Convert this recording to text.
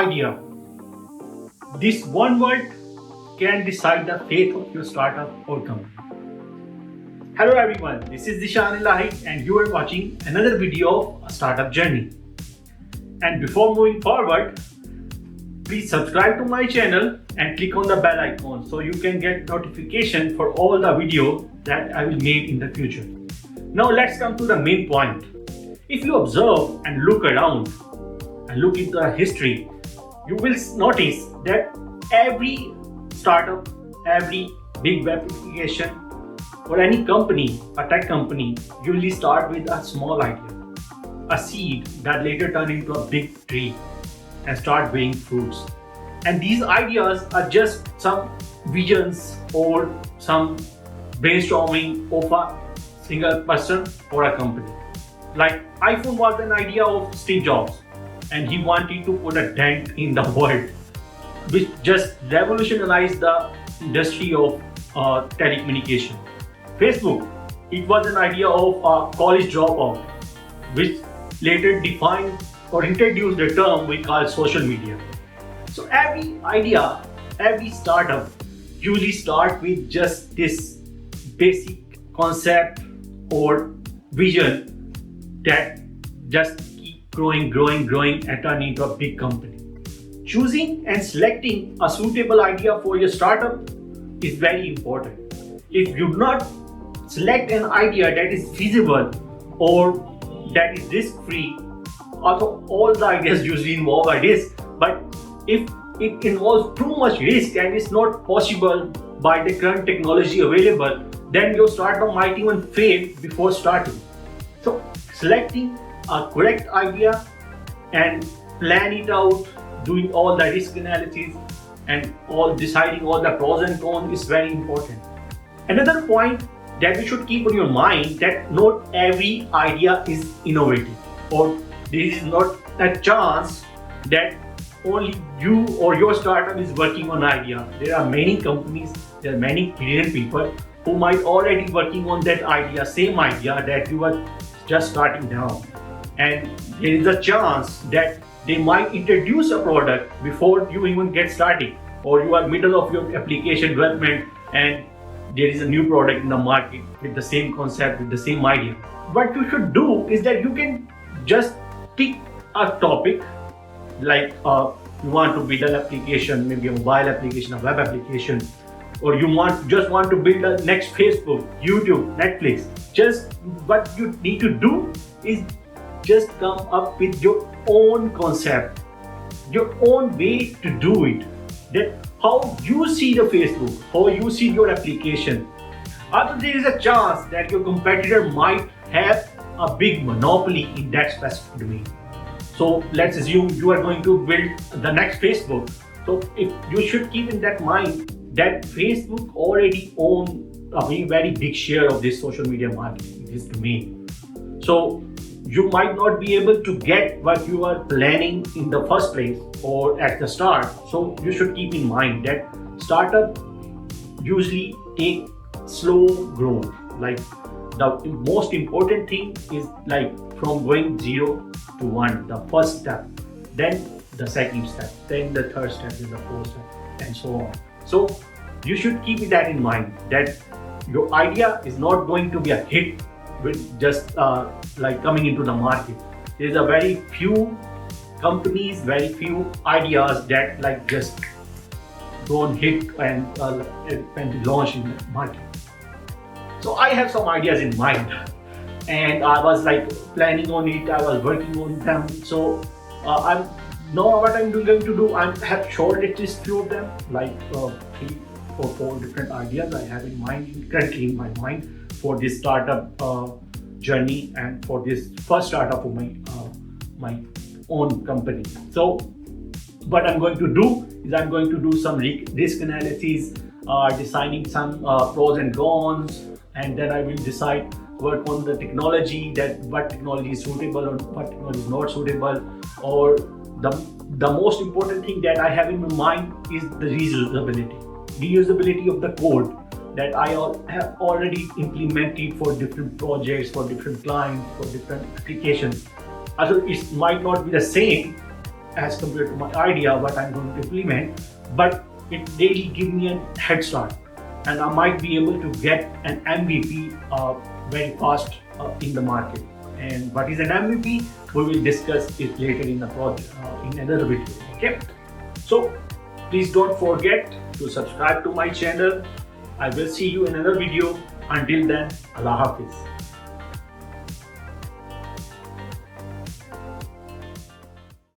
idea. This one word can decide the fate of your startup or company. Hello everyone, this is Dishan Ilahi and you are watching another video of a startup journey. And before moving forward, please subscribe to my channel and click on the bell icon so you can get notification for all the videos that I will make in the future. Now let's come to the main point. If you observe and look around and look into the history, you will notice that every startup, every big web application or any company, a tech company, usually start with a small idea, a seed that later turn into a big tree and start bearing fruits. And these ideas are just some visions or some brainstorming of a single person or a company. Like iPhone was an idea of Steve Jobs and he wanted to put a dent in the world, which just revolutionized the industry of telecommunication. Facebook, it was an idea of a college dropout, which later defined or introduced the term we call social media. So every idea, every startup usually start with just this basic concept or vision that just keep growing and turn into a big company. Choosing and selecting a suitable idea for your startup is very important. If you do not select an idea that is feasible or that is risk-free, although all the ideas usually involve a risk, but if it involves too much risk and it's not possible by the current technology available, then your startup might even fail before starting. So selecting a correct idea and plan it out, doing all the risk analysis and deciding all the pros and cons is very important. Another point that you should keep on your mind that not every idea is innovative, or there is not a chance that only you or your startup is working on idea. There are many companies, there are many brilliant people who might already working on that idea, same idea that you are just starting now. And there is a chance that they might introduce a product before you even get started, or you are middle of your application development and there is a new product in the market with the same concept, with the same idea. What you should do is that you can just pick a topic, like you want to build an application, maybe a mobile application, a web application, or you just want to build a next Facebook, YouTube, Netflix. Just what you need to do is just come up with your own concept, your own way to do it. That how you see the Facebook, how you see your application. Although there is a chance that your competitor might have a big monopoly in that specific domain. So let's assume you are going to build the next Facebook. So if you should keep in that mind that Facebook already owns a very big share of this social media market, this domain. So you might not be able to get what you are planning in the first place or at the start. So you should keep in mind that startup usually take slow growth. Like the most important thing is like from going 0 to 1, the first step, then the second step, then the third step, then the fourth step, and so on. So you should keep that in mind that your idea is not going to be a hit with just like coming into the market. There's a very few companies, very few ideas that like just don't hit and launch in the market. So I have some ideas in mind and I was like planning on it, I was working on them. So what I'm going to do, I have shortlisted few of them, like 3 or 4 different ideas I have in mind, currently in my mind for this startup journey and for this first startup of my own company. So what I'm going to do is I'm going to do some risk analysis, designing some pros and cons, and then I will work on the technology, that what technology is suitable or what technology is not suitable, or the most important thing that I have in my mind is the reusability of the code that I have already implemented for different projects, for different clients, for different applications. Also, it might not be the same as compared to my idea what I'm going to implement, but it really give me a head start, and I might be able to get an MVP very fast in the market. And what is an MVP? We will discuss it later in the project in another video. Okay, so please don't forget to subscribe to my channel. I will see you in another video. Until then, Allah Hafiz.